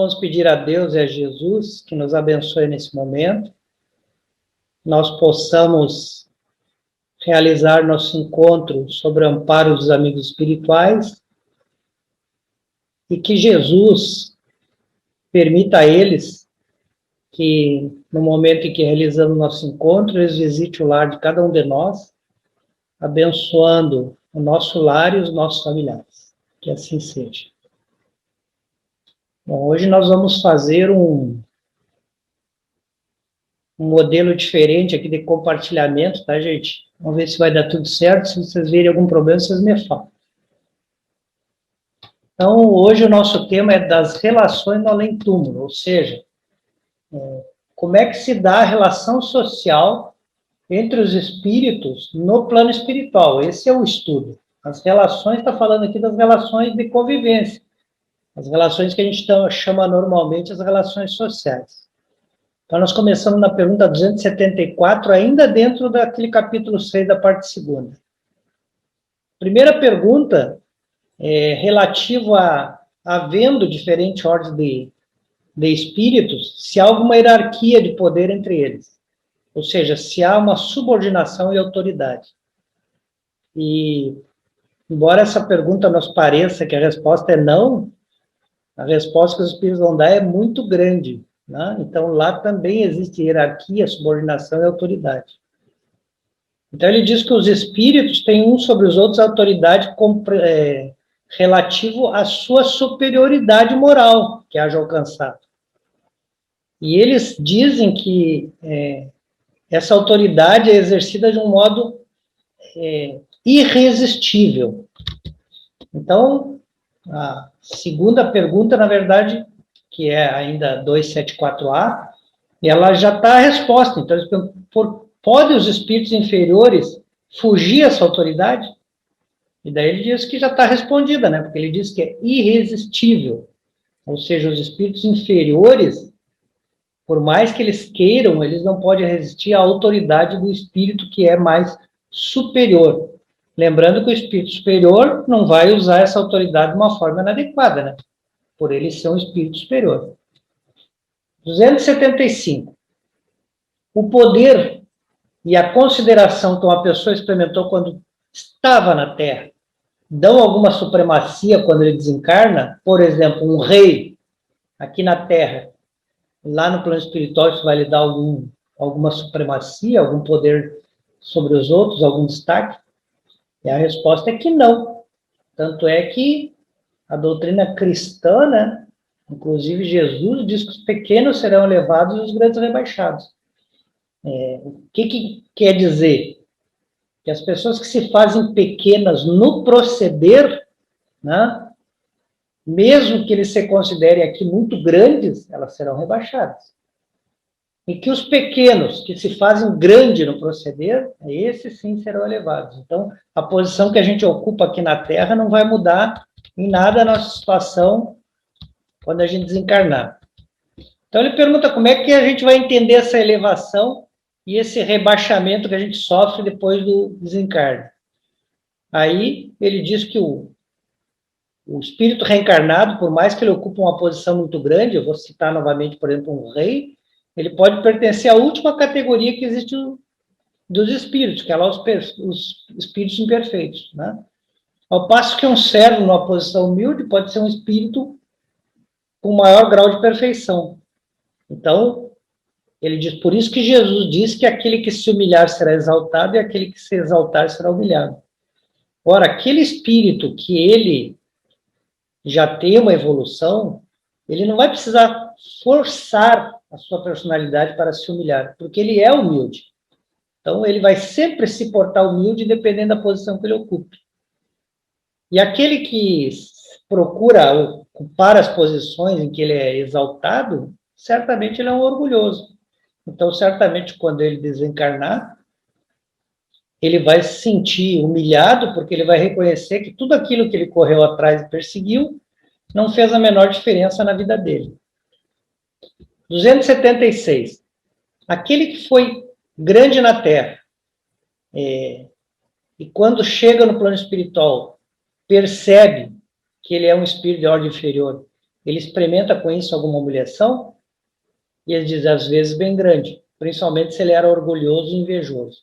vamos pedir a Deus e a Jesus que nos abençoe nesse momento, nós possamos realizar nosso encontro sob o amparo dos amigos espirituais e que Jesus permita a eles que, no momento em que realizamos nosso encontro, eles visitem o lar de cada um de nós, abençoando o nosso lar e os nossos familiares. Que assim seja. Bom, hoje nós vamos fazer um modelo diferente aqui de compartilhamento, tá, gente? Vamos ver se vai dar tudo certo. Se vocês verem algum problema, vocês me falam. Então, hoje o nosso tema é das relações no além-túmulo, ou seja, como é que se dá a relação social entre os espíritos no plano espiritual. Esse é o estudo. As relações, está falando aqui das relações de convivência, as relações que a gente chama normalmente as relações sociais. Então, nós começamos na pergunta 274, ainda dentro daquele capítulo 6 da parte 2ª. Primeira pergunta é relativo a havendo diferentes ordens de espíritos, se há alguma hierarquia de poder entre eles. Ou seja, se há uma subordinação e autoridade. E, embora essa pergunta nos pareça que a resposta é não, a resposta que os espíritos vão dar é muito grande, né? Então, lá também existe hierarquia, subordinação e autoridade. Então, ele diz que os espíritos têm uns sobre os outros autoridade relativo à sua superioridade moral que haja alcançado. E eles dizem que essa autoridade é exercida de um modo irresistível. Então, a segunda pergunta, na verdade, que é ainda 274A, ela já está a resposta. Então, eles perguntam, podem os espíritos inferiores fugir essa autoridade? E daí ele diz que já está respondida, né? Porque ele diz que é irresistível. Ou seja, os espíritos inferiores, por mais que eles queiram, eles não podem resistir à autoridade do espírito que é mais superior. Lembrando que o espírito superior não vai usar essa autoridade de uma forma inadequada, né? Por ele ser um espírito superior. 275. O poder e a consideração que uma pessoa experimentou quando estava na Terra dão alguma supremacia quando ele desencarna? Por exemplo, um rei aqui na Terra, lá no plano espiritual, isso vai lhe dar alguma supremacia, algum poder sobre os outros, algum destaque? E a resposta é que não. Tanto é que a doutrina cristã, né, inclusive Jesus, diz que os pequenos serão elevados e os grandes rebaixados. O que quer dizer? Que as pessoas que se fazem pequenas no proceder, né, mesmo que eles se considerem aqui muito grandes, elas serão rebaixadas. E que os pequenos que se fazem grande no proceder, esses sim serão elevados. Então, a posição que a gente ocupa aqui na Terra não vai mudar em nada a nossa situação quando a gente desencarnar. Então, ele pergunta como é que a gente vai entender essa elevação e esse rebaixamento que a gente sofre depois do desencarne. Aí, ele diz que o espírito reencarnado, por mais que ele ocupe uma posição muito grande, eu vou citar novamente, por exemplo, um rei, ele pode pertencer à última categoria que existe dos espíritos, que é lá os espíritos imperfeitos, né? Ao passo que um servo, numa posição humilde, pode ser um espírito com maior grau de perfeição. Então, ele diz, por isso que Jesus diz que aquele que se humilhar será exaltado e aquele que se exaltar será humilhado. Ora, aquele espírito que ele já tem uma evolução, ele não vai precisar forçar a sua personalidade para se humilhar, porque ele é humilde. Então, ele vai sempre se portar humilde, dependendo da posição que ele ocupe. E aquele que procura ocupar as posições em que ele é exaltado, certamente ele é um orgulhoso. Então, certamente, quando ele desencarnar, ele vai se sentir humilhado, porque ele vai reconhecer que tudo aquilo que ele correu atrás e perseguiu não fez a menor diferença na vida dele. 276. Aquele que foi grande na Terra, e quando chega no plano espiritual, percebe que ele é um espírito de ordem inferior, ele experimenta com isso alguma humilhação? E ele diz, às vezes, bem grande, principalmente se ele era orgulhoso e invejoso.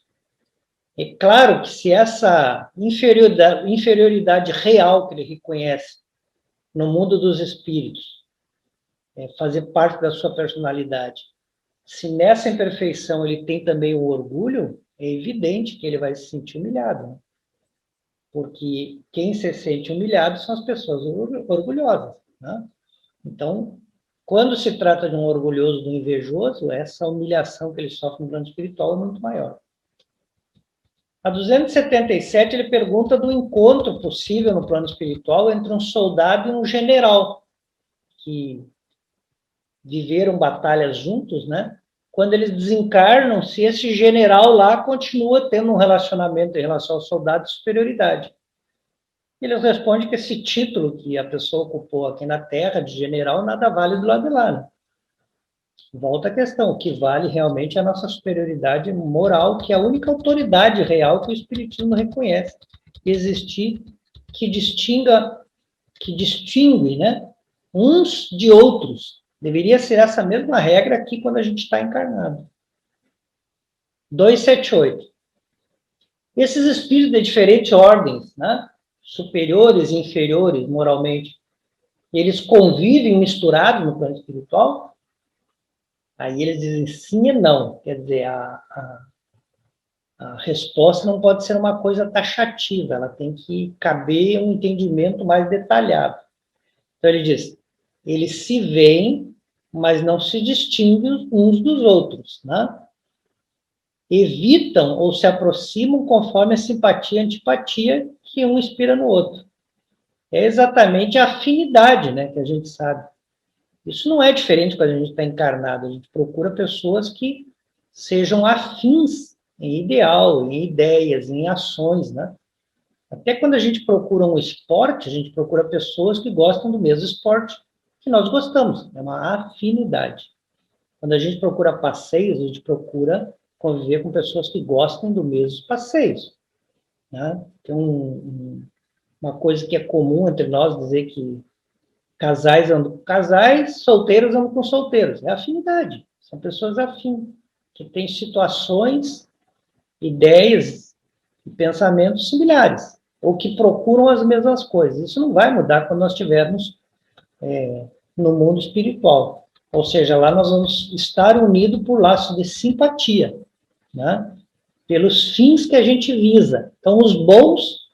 É claro que se essa inferioridade real que ele reconhece no mundo dos espíritos, fazer parte da sua personalidade, se nessa imperfeição ele tem também o orgulho, é evidente que ele vai se sentir humilhado, né? Porque quem se sente humilhado são as pessoas orgulhosas, né? Então, quando se trata de um orgulhoso, de um invejoso, essa humilhação que ele sofre no plano espiritual é muito maior. A 277, ele pergunta do encontro possível no plano espiritual entre um soldado e um general, que viveram batalhas juntos, né? Quando eles desencarnam, se esse general lá continua tendo um relacionamento em relação ao soldado de superioridade. Eles respondem que esse título que a pessoa ocupou aqui na Terra, de general, nada vale do lado de lá, né? Volta a questão, o que vale realmente é a nossa superioridade moral, que é a única autoridade real que o Espiritismo reconhece existir, que distingue, né, uns de outros. Deveria ser essa mesma regra aqui quando a gente está encarnado. 278. Esses espíritos de diferentes ordens, né, superiores e inferiores moralmente, eles convivem misturados no plano espiritual? Aí eles dizem sim e não. Quer dizer, a resposta não pode ser uma coisa taxativa, ela tem que caber um entendimento mais detalhado. Então ele diz, eles se veem, mas não se distinguem uns dos outros, né? Evitam ou se aproximam conforme a simpatia e antipatia que um inspira no outro. É exatamente a afinidade, né, que a gente sabe. Isso não é diferente quando a gente está encarnado, a gente procura pessoas que sejam afins em ideal, em ideias, em ações, né? Até quando a gente procura um esporte, a gente procura pessoas que gostam do mesmo esporte que nós gostamos, é uma afinidade. Quando a gente procura passeios, a gente procura conviver com pessoas que gostam do mesmo passeios, né? Tem uma coisa que é comum entre nós dizer que casais andam com casais, solteiros andam com solteiros. É afinidade. São pessoas afins, que têm situações, ideias e pensamentos similares, ou que procuram as mesmas coisas. Isso não vai mudar quando nós estivermos no mundo espiritual. Ou seja, lá nós vamos estar unidos por laços de simpatia, né? Pelos fins que a gente visa. Então, os bons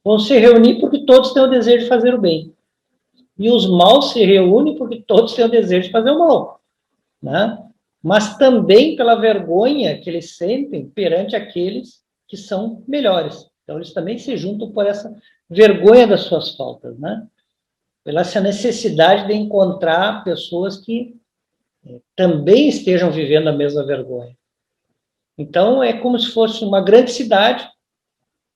vão se reunir porque todos têm o desejo de fazer o bem. E os maus se reúnem porque todos têm o desejo de fazer o mal, né? Mas também pela vergonha que eles sentem perante aqueles que são melhores. Então, eles também se juntam por essa vergonha das suas faltas, né? Pela essa necessidade de encontrar pessoas que também estejam vivendo a mesma vergonha. Então, é como se fosse uma grande cidade,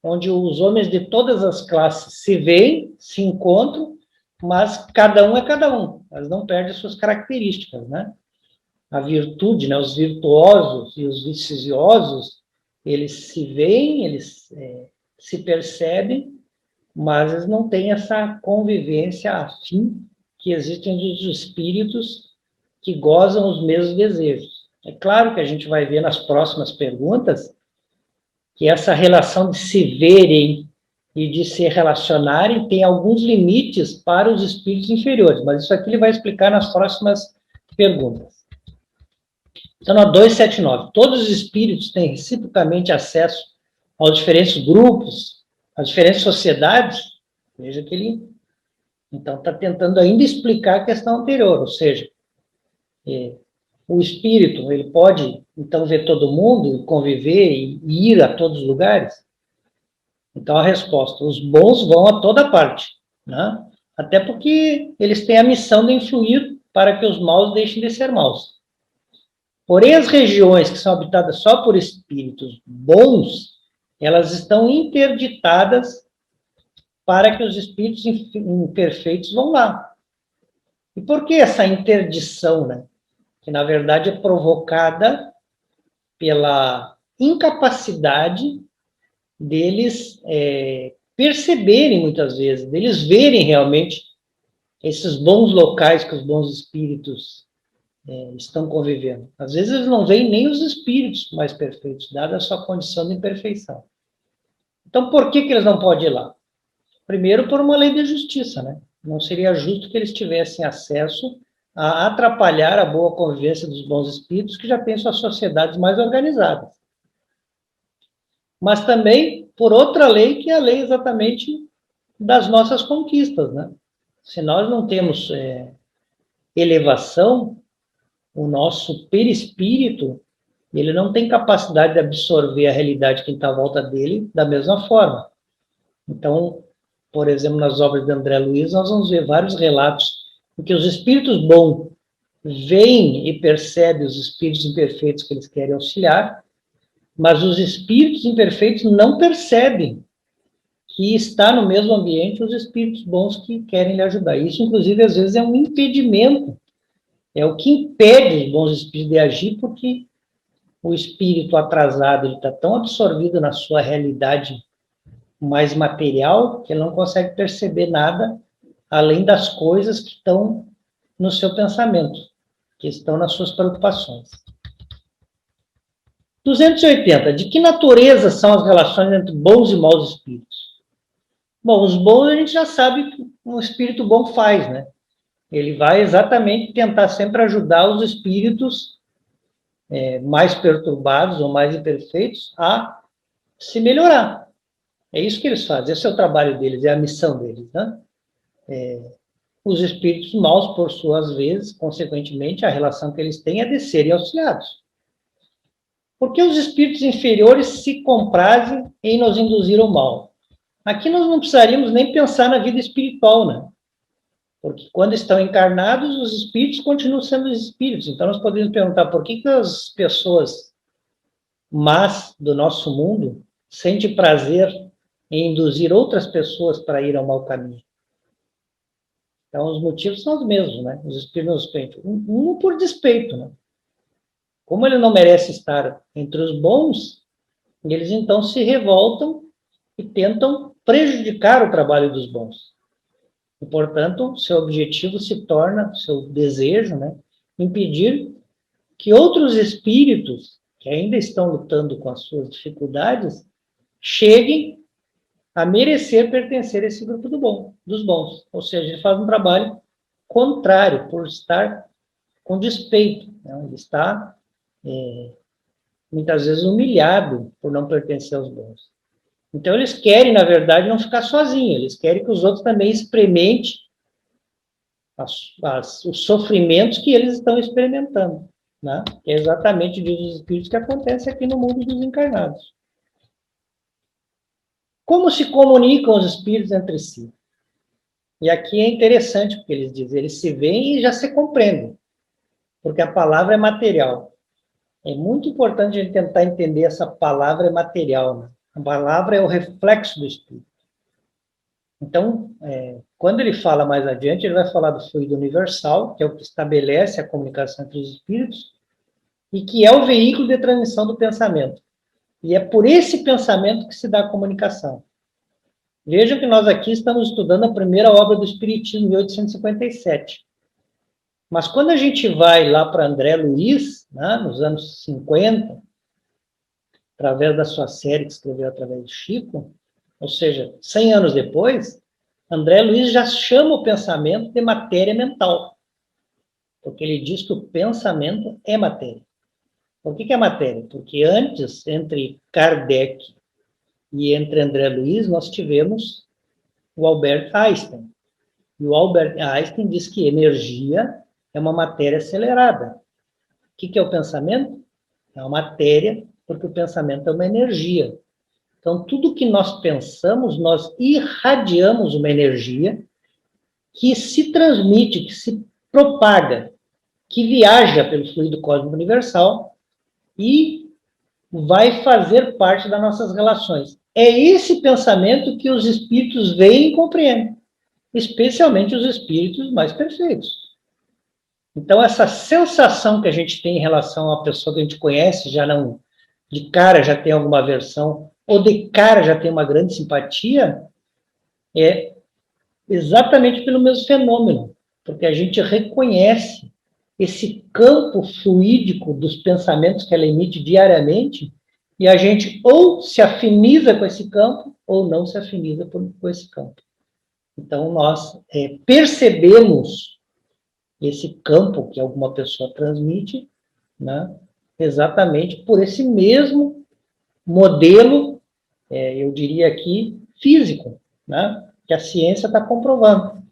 onde os homens de todas as classes se veem, se encontram, mas cada um é cada um, elas não perdem suas características, né? A virtude, né, os virtuosos e os viciosos, eles se veem, eles se percebem, mas eles não têm essa convivência afim que existe entre os espíritos que gozam os mesmos desejos. É claro que a gente vai ver nas próximas perguntas que essa relação de se verem e de se relacionarem tem alguns limites para os espíritos inferiores, mas isso aqui ele vai explicar nas próximas perguntas. Então, na 279, todos os espíritos têm reciprocamente acesso aos diferentes grupos, às diferentes sociedades. Veja que ele, então, está tentando ainda explicar a questão anterior, ou seja, o espírito, ele pode, então, ver todo mundo, conviver e ir a todos os lugares? Então, a resposta, os bons vão a toda parte, né? Até porque eles têm a missão de influir para que os maus deixem de ser maus. Porém, as regiões que são habitadas só por espíritos bons, elas estão interditadas para que os espíritos imperfeitos vão lá. E por que essa interdição, né? Que, na verdade, é provocada pela incapacidade deles perceberem, muitas vezes, deles verem realmente esses bons locais que os bons espíritos estão convivendo. Às vezes eles não veem nem os espíritos mais perfeitos, dada a sua condição de imperfeição. Então, por que eles não podem ir lá? Primeiro, por uma lei de justiça, né? Não seria justo que eles tivessem acesso a atrapalhar a boa convivência dos bons espíritos, que já têm suas sociedades mais organizadas. Mas também por outra lei, que é a lei exatamente das nossas conquistas, né? Se nós não temos elevação, o nosso perispírito, ele não tem capacidade de absorver a realidade que está à volta dele da mesma forma. Então, por exemplo, nas obras de André Luiz, nós vamos ver vários relatos em que os espíritos bons veem e percebem os espíritos imperfeitos que eles querem auxiliar, mas os espíritos imperfeitos não percebem que está no mesmo ambiente os espíritos bons que querem lhe ajudar. Isso, inclusive, às vezes é um impedimento, é o que impede os bons espíritos de agir, porque o espírito atrasado ele está tão absorvido na sua realidade mais material que ele não consegue perceber nada além das coisas que estão no seu pensamento, que estão nas suas preocupações. 280. De que natureza são as relações entre bons e maus espíritos? Bom, os bons a gente já sabe que um espírito bom faz, né? Ele vai exatamente tentar sempre ajudar os espíritos mais perturbados ou mais imperfeitos a se melhorar. É isso que eles fazem, esse é o trabalho deles, é a missão deles, né? Os espíritos maus, por suas vezes, consequentemente, a relação que eles têm é de serem auxiliados. Porque os espíritos inferiores se comprazem em nos induzir ao mal. Aqui nós não precisaríamos nem pensar na vida espiritual, né? Porque quando estão encarnados, os espíritos continuam sendo os espíritos. Então nós podemos perguntar por que as pessoas más do nosso mundo sentem prazer em induzir outras pessoas para ir ao mau caminho. Então os motivos são os mesmos, né? Os espíritos nos pensam. Um por despeito, né? Como ele não merece estar entre os bons, eles então se revoltam e tentam prejudicar o trabalho dos bons. E, portanto, seu objetivo se torna, seu desejo, né, impedir que outros espíritos que ainda estão lutando com as suas dificuldades cheguem a merecer pertencer a esse grupo dos bons. Ou seja, ele faz um trabalho contrário, por estar com despeito. Né? Ele está, muitas vezes, humilhado por não pertencer aos bons. Então, eles querem, na verdade, não ficar sozinhos, eles querem que os outros também experimentem os sofrimentos que eles estão experimentando, né? É exatamente os espíritos que acontece aqui no mundo dos encarnados. Como se comunicam os espíritos entre si? E aqui é interessante, porque eles dizem, eles se veem e já se compreendem, porque a palavra é material. É muito importante a gente tentar entender essa palavra material, né? A palavra é o reflexo do espírito. Então, quando ele fala mais adiante, ele vai falar do fluido universal, que é o que estabelece a comunicação entre os espíritos, e que é o veículo de transmissão do pensamento. E é por esse pensamento que se dá a comunicação. Vejam que nós aqui estamos estudando a primeira obra do Espiritismo, 1857. Mas quando a gente vai lá para André Luiz, né, nos anos 50, através da sua série que escreveu através de Chico, ou seja, 100 anos depois, André Luiz já chama o pensamento de matéria mental, porque ele diz que o pensamento é matéria. Por que é matéria? Porque antes, entre Kardec e entre André Luiz, nós tivemos o Albert Einstein. E o Albert Einstein diz que energia é uma matéria acelerada. O que é o pensamento? É uma matéria, porque o pensamento é uma energia. Então, tudo que nós pensamos, nós irradiamos uma energia que se transmite, que se propaga, que viaja pelo fluido cósmico universal e vai fazer parte das nossas relações. É esse pensamento que os espíritos veem e compreendem, especialmente os espíritos mais perfeitos. Então, essa sensação que a gente tem em relação à pessoa que a gente conhece, já não, de cara já tem alguma aversão, ou de cara já tem uma grande simpatia, é exatamente pelo mesmo fenômeno. porque a gente reconhece esse campo fluídico dos pensamentos que ela emite diariamente, e a gente ou se afiniza com esse campo, ou não se afiniza com esse campo. Então, nós percebemos esse campo que alguma pessoa transmite, né, exatamente por esse mesmo modelo, eu diria aqui, físico, né, que a ciência está comprovando.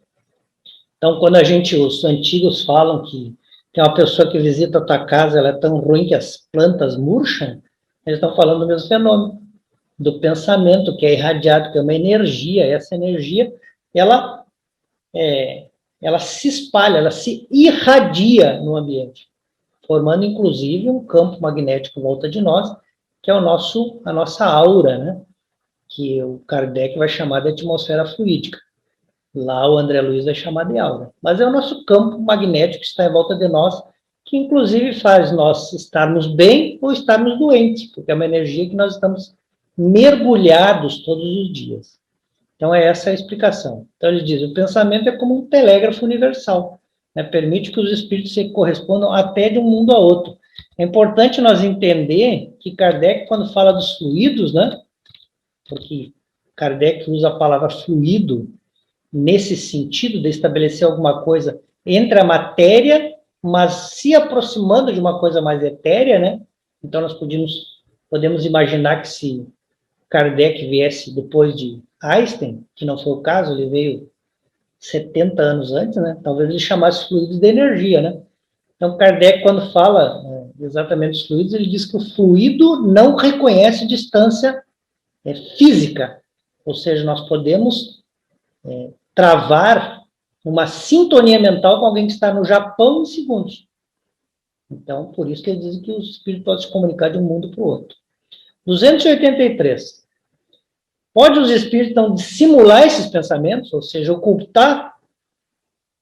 Então, quando os antigos falam que tem uma pessoa que visita a tua casa, ela é tão ruim que as plantas murcham, eles estão falando do mesmo fenômeno, do pensamento que é irradiado, que é uma energia, essa energia, ela se espalha, ela se irradia no ambiente, formando, inclusive, um campo magnético em volta de nós, que é a nossa aura, né? Que o Kardec vai chamar de atmosfera fluídica. Lá o André Luiz vai chamar de aura. Mas é o nosso campo magnético que está em volta de nós, que inclusive faz nós estarmos bem ou estarmos doentes, porque é uma energia que nós estamos mergulhados todos os dias. Então, essa é a explicação. Então, ele diz, o pensamento é como um telégrafo universal, né? Permite que os espíritos se correspondam até de um mundo a outro. É importante nós entender que Kardec, quando fala dos fluidos, né? Porque Kardec usa a palavra fluido nesse sentido de estabelecer alguma coisa entre a matéria, mas se aproximando de uma coisa mais etérea, né? Então, nós podemos imaginar que se Kardec viesse depois de Einstein, que não foi o caso, ele veio 70 anos antes, né? Talvez ele chamasse fluidos de energia, né? Então, Kardec, quando fala exatamente dos fluidos, ele diz que o fluido não reconhece distância física, ou seja, nós podemos travar uma sintonia mental com alguém que está no Japão em segundos. Então, por isso que ele diz que o espírito pode se comunicar de um mundo para o outro. 283. Pode os espíritos, então, dissimular esses pensamentos, ou seja, ocultar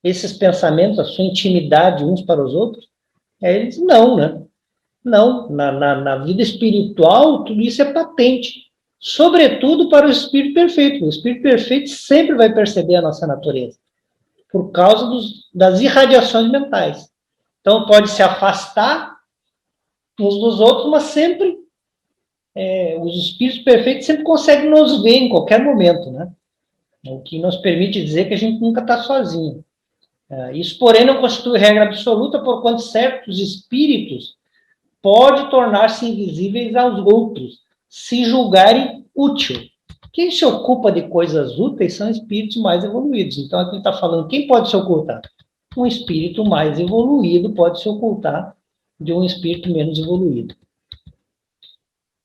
esses pensamentos, a sua intimidade uns para os outros? Aí ele diz, não, né? Não, na vida espiritual, tudo isso é patente. Sobretudo para o espírito perfeito. O espírito perfeito sempre vai perceber a nossa natureza, por causa das irradiações mentais. Então, pode se afastar uns dos outros, mas sempre os espíritos perfeitos sempre conseguem nos ver em qualquer momento, né? O que nos permite dizer que a gente nunca está sozinho. Isso, porém, não constitui regra absoluta, porquanto certos espíritos podem tornar-se invisíveis aos outros, se julgarem útil. Quem se ocupa de coisas úteis são espíritos mais evoluídos. Então, aqui ele está falando, quem pode se ocultar? Um espírito mais evoluído pode se ocultar de um espírito menos evoluído.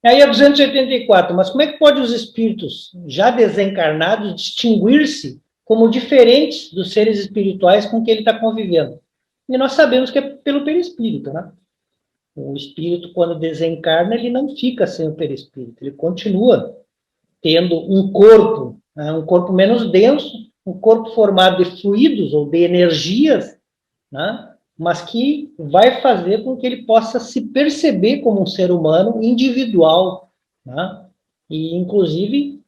Aí a 284, mas como é que pode os espíritos já desencarnados distinguir-se como diferentes dos seres espirituais com que ele está convivendo? E nós sabemos que é pelo perispírito, né? O espírito, quando desencarna, ele não fica sem o perispírito, ele continua tendo um corpo, né? Um corpo menos denso, um corpo formado de fluidos ou de energias, né? Mas que vai fazer com que ele possa se perceber como um ser humano individual, né? E, inclusive,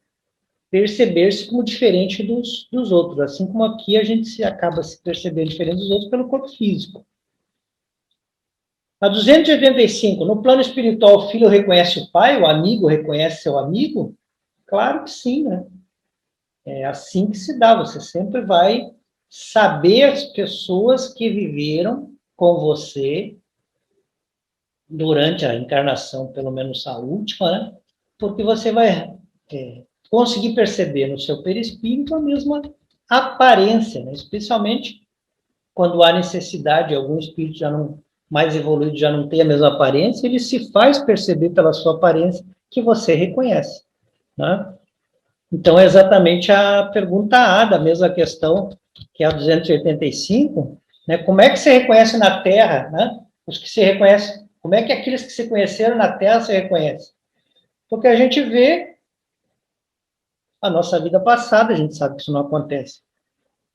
perceber-se como diferente dos outros, assim como aqui a gente acaba se percebendo diferente dos outros pelo corpo físico. A 285, no plano espiritual, o filho reconhece o pai, o amigo reconhece seu amigo? Claro que sim, né? É assim que se dá, você sempre vai saber as pessoas que viveram com você durante a encarnação, pelo menos a última, né? Porque você vai conseguir perceber no seu perispírito a mesma aparência, né? Especialmente quando há necessidade, algum espírito já não mais evoluído já não tem a mesma aparência, ele se faz perceber pela sua aparência que você reconhece, né? Então, é exatamente a pergunta A da mesma questão, que é a 285, né? Como é que você reconhece na Terra, né? Os que se reconhecem, como é que aqueles que se conheceram na Terra se reconhecem? Porque a gente vê a nossa vida passada, a gente sabe que isso não acontece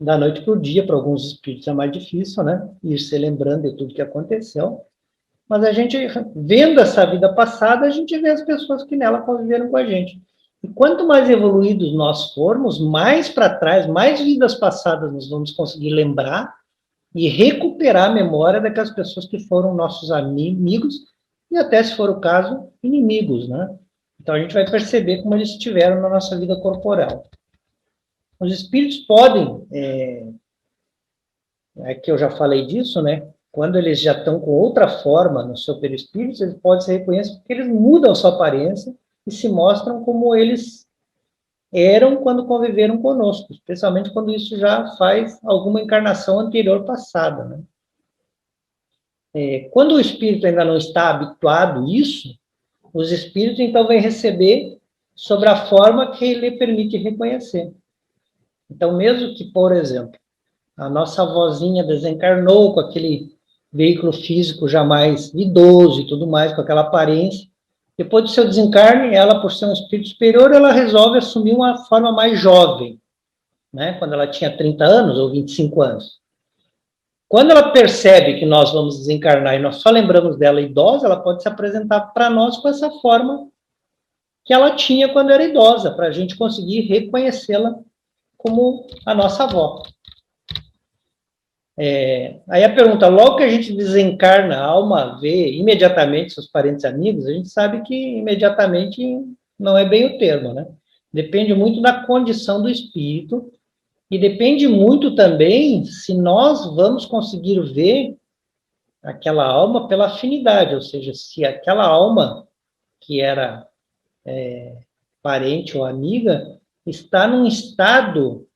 da noite para o dia, para alguns espíritos é mais difícil, né? Ir se lembrando de tudo que aconteceu. Mas a gente, vendo essa vida passada, a gente vê as pessoas que nela conviveram com a gente. E quanto mais evoluídos nós formos, mais para trás, mais vidas passadas nós vamos conseguir lembrar e recuperar a memória daquelas pessoas que foram nossos amigos e até, se for o caso, inimigos, né? Então, a gente vai perceber como eles estiveram na nossa vida corporal. Os espíritos podem, que eu já falei disso, né? Quando eles já estão com outra forma no seu perispírito, eles podem ser reconhecidos porque eles mudam a sua aparência e se mostram como eles eram quando conviveram conosco, especialmente quando isso já faz alguma encarnação anterior passada, né? Quando o espírito ainda não está habituado a isso, os espíritos então vêm receber sobre a forma que lhe permite reconhecer. Então, mesmo que, por exemplo, a nossa avózinha desencarnou com aquele veículo físico já mais idoso e tudo mais, com aquela aparência, depois do seu desencarne, ela, por ser um espírito superior, ela resolve assumir uma forma mais jovem, né? Quando ela tinha 30 anos ou 25 anos. Quando ela percebe que nós vamos desencarnar e nós só lembramos dela idosa, ela pode se apresentar para nós com essa forma que ela tinha quando era idosa, para a gente conseguir reconhecê-la como a nossa avó. Aí a pergunta, logo que a gente desencarna, a alma vê imediatamente seus parentes e amigos, a gente sabe que imediatamente não é bem o termo, né? Depende muito da condição do espírito e depende muito também se nós vamos conseguir ver aquela alma pela afinidade, ou seja, se aquela alma que era parente ou amiga está num estado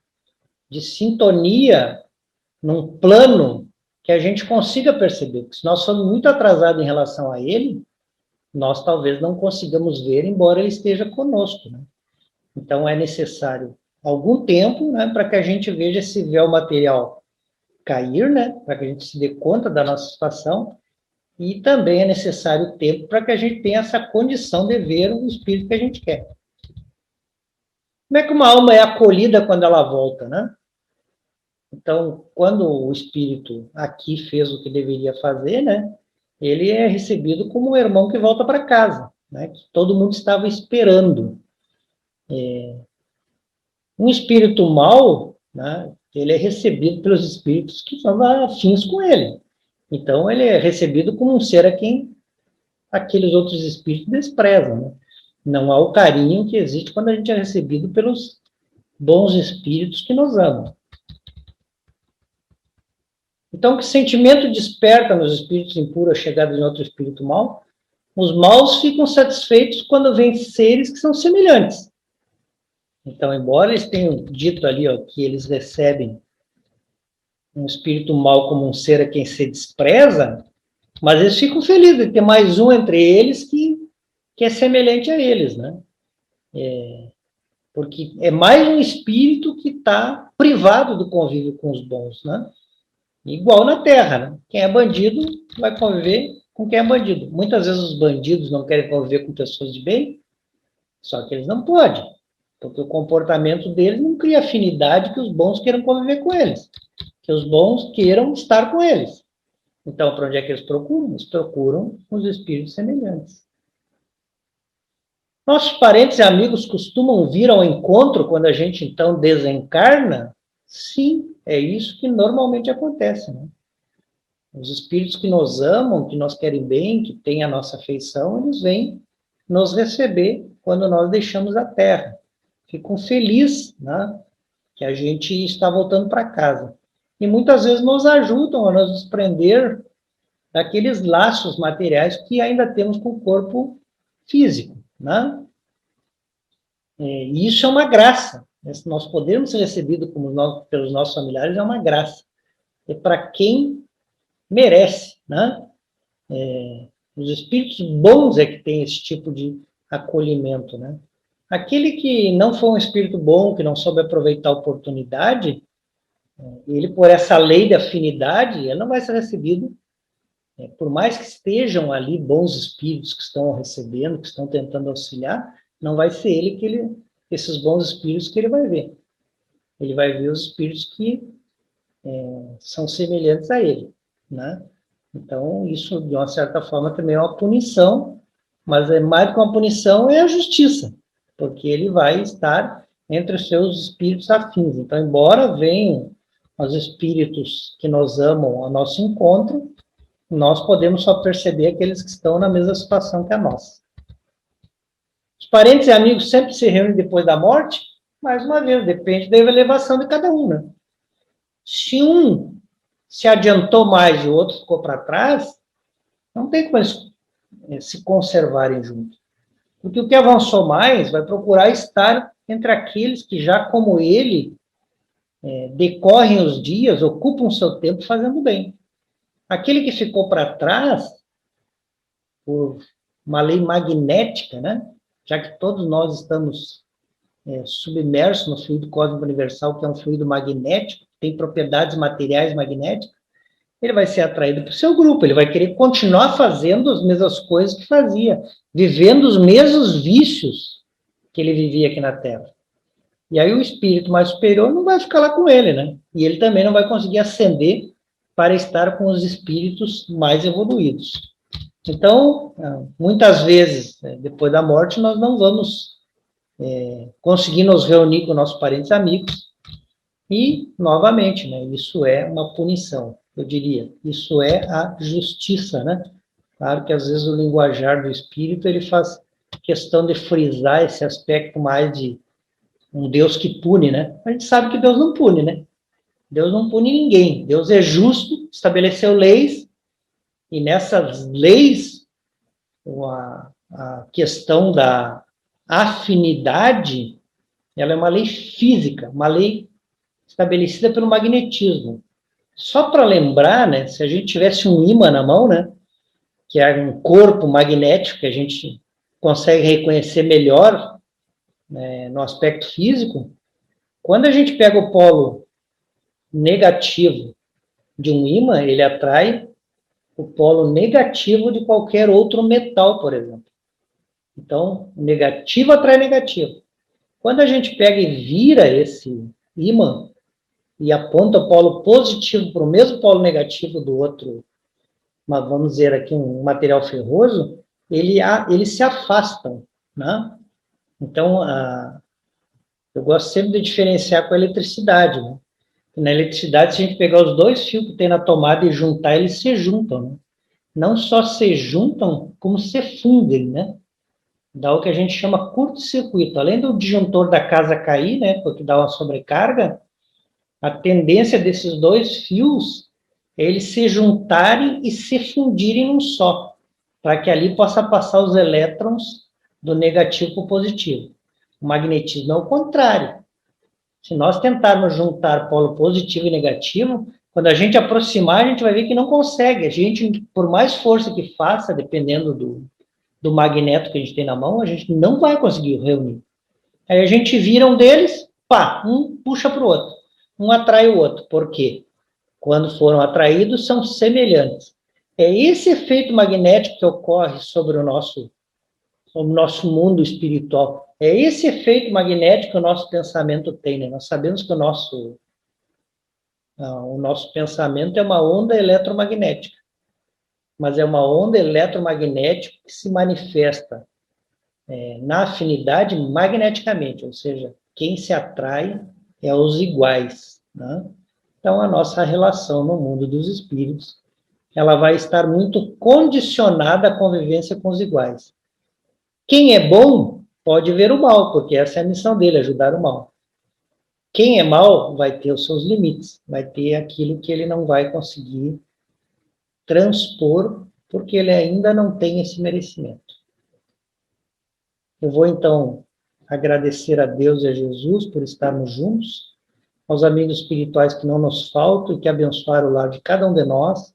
de sintonia, num plano que a gente consiga perceber. Porque se nós somos muito atrasados em relação a ele, nós talvez não consigamos ver, embora ele esteja conosco, né? Então, é necessário algum tempo, né, para que a gente veja esse véu material cair, né, para que a gente se dê conta da nossa situação, e também é necessário tempo para que a gente tenha essa condição de ver o espírito que a gente quer. Como é que uma alma é acolhida quando ela volta, né? Então, quando o espírito aqui fez o que deveria fazer, né, ele é recebido como um irmão que volta para casa, né, que todo mundo estava esperando. Um espírito mau, né, ele é recebido pelos espíritos que são afins com ele. Então, ele é recebido como um ser a quem aqueles outros espíritos desprezam, né? Não há o carinho que existe quando a gente é recebido pelos bons espíritos que nos amam. Então, que sentimento desperta nos espíritos impuros a chegada de outro espírito mau? Os maus ficam satisfeitos quando vêm seres que são semelhantes. Então, embora eles tenham dito ali que eles recebem um espírito mau como um ser a quem se despreza, mas eles ficam felizes de ter mais um entre eles que é semelhante a eles, né? Porque é mais um espírito que está privado do convívio com os bons, né? Igual na Terra, né? Quem é bandido vai conviver com quem é bandido. Muitas vezes os bandidos não querem conviver com pessoas de bem, só que eles não podem, porque o comportamento deles não cria afinidade que os bons queiram conviver com eles, que os bons queiram estar com eles. Então, para onde é que eles procuram? Eles procuram os espíritos semelhantes. Nossos parentes e amigos costumam vir ao encontro quando a gente, então, desencarna? Sim, é isso que normalmente acontece, né? Os espíritos que nos amam, que nos querem bem, que têm a nossa afeição, eles vêm nos receber quando nós deixamos a Terra. Ficam felizes, né, que a gente está voltando para casa. E muitas vezes nos ajudam a nos desprender daqueles laços materiais que ainda temos com o corpo físico, né? E isso é uma graça. Nós podemos ser recebidos pelos nossos familiares é uma graça. É para quem merece, né? Os espíritos bons é que têm esse tipo de acolhimento, né? Aquele que não foi um espírito bom, que não soube aproveitar a oportunidade, ele, por essa lei de afinidade, ele não vai ser recebido, por mais que estejam ali bons espíritos que estão recebendo, que estão tentando auxiliar, não vai ser esses bons espíritos que ele vai ver. Ele vai ver os espíritos que são semelhantes a ele, né? Então, isso, de uma certa forma, também é uma punição, mas é mais do que uma punição, é a justiça, porque ele vai estar entre os seus espíritos afins. Então, embora venham aos espíritos que nos amam ao nosso encontro, nós podemos só perceber aqueles que estão na mesma situação que a nossa. Os parentes e amigos sempre se reúnem depois da morte? Mais uma vez, depende da elevação de cada um, né? Se um se adiantou mais e o outro ficou para trás, não tem como eles se conservarem juntos. Porque o que avançou mais vai procurar estar entre aqueles que já, como ele, decorrem os dias, ocupam seu tempo fazendo bem. Aquele que ficou para trás, por uma lei magnética, né? Já que todos nós estamos submersos no fluido cósmico universal, que é um fluido magnético, tem propriedades materiais magnéticas, ele vai ser atraído para o seu grupo, ele vai querer continuar fazendo as mesmas coisas que fazia, vivendo os mesmos vícios que ele vivia aqui na Terra. E aí o espírito mais superior não vai ficar lá com ele, né? E ele também não vai conseguir ascender para estar com os espíritos mais evoluídos. Então, muitas vezes, depois da morte, nós não vamos conseguir nos reunir com nossos parentes e amigos. E, novamente, né, isso é uma punição, eu diria. Isso é a justiça, né? Claro que, às vezes, o linguajar do espírito, ele faz questão de frisar esse aspecto mais de um Deus que pune, né? A gente sabe que Deus não pune, né? Deus não pune ninguém. Deus é justo, estabeleceu leis, e nessas leis, a questão da afinidade, ela é uma lei física, uma lei estabelecida pelo magnetismo. Só para lembrar, né, se a gente tivesse um ímã na mão, né, que é um corpo magnético que a gente consegue reconhecer melhor, né, no aspecto físico, quando a gente pega o polo negativo de um ímã, ele atrai o polo negativo de qualquer outro metal, por exemplo. Então, negativo atrai negativo. Quando a gente pega e vira esse ímã e aponta o polo positivo para o mesmo polo negativo do outro, mas vamos dizer aqui um material ferroso, eles se afastam, né? Então, eu gosto sempre de diferenciar com a eletricidade, né? Na eletricidade, se a gente pegar os dois fios que tem na tomada e juntar, eles se juntam, né? Não só se juntam, como se fundem, né? Dá o que a gente chama curto-circuito. Além do disjuntor da casa cair, né, porque dá uma sobrecarga, a tendência desses dois fios é eles se juntarem e se fundirem num só, para que ali possa passar os elétrons do negativo para o positivo. O magnetismo é o contrário. Se nós tentarmos juntar polo positivo e negativo, quando a gente aproximar, a gente vai ver que não consegue. A gente, por mais força que faça, dependendo do magneto que a gente tem na mão, a gente não vai conseguir reunir. Aí a gente vira um deles, pá, um puxa para o outro. Um atrai o outro. Por quê? Quando foram atraídos, são semelhantes. É esse efeito magnético que ocorre sobre o nosso mundo espiritual. É esse efeito magnético que o nosso pensamento tem, né? Nós sabemos que o nosso pensamento é uma onda eletromagnética, mas é uma onda eletromagnética que se manifesta na afinidade magneticamente, ou seja, quem se atrai é os iguais, né? Então, a nossa relação no mundo dos espíritos, ela vai estar muito condicionada à convivência com os iguais. Quem é bom pode ver o mal, porque essa é a missão dele, ajudar o mal. Quem é mal vai ter os seus limites, vai ter aquilo que ele não vai conseguir transpor, porque ele ainda não tem esse merecimento. Eu vou, então, agradecer a Deus e a Jesus por estarmos juntos, aos amigos espirituais que não nos faltam e que abençoaram o lar de cada um de nós,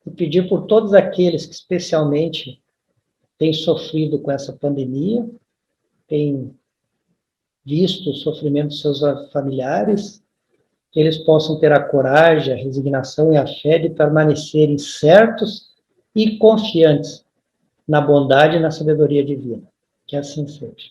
e pedir por todos aqueles que especialmente têm sofrido com essa pandemia, têm visto o sofrimento dos seus familiares, que eles possam ter a coragem, a resignação e a fé de permanecerem certos e confiantes na bondade e na sabedoria divina. Que assim seja.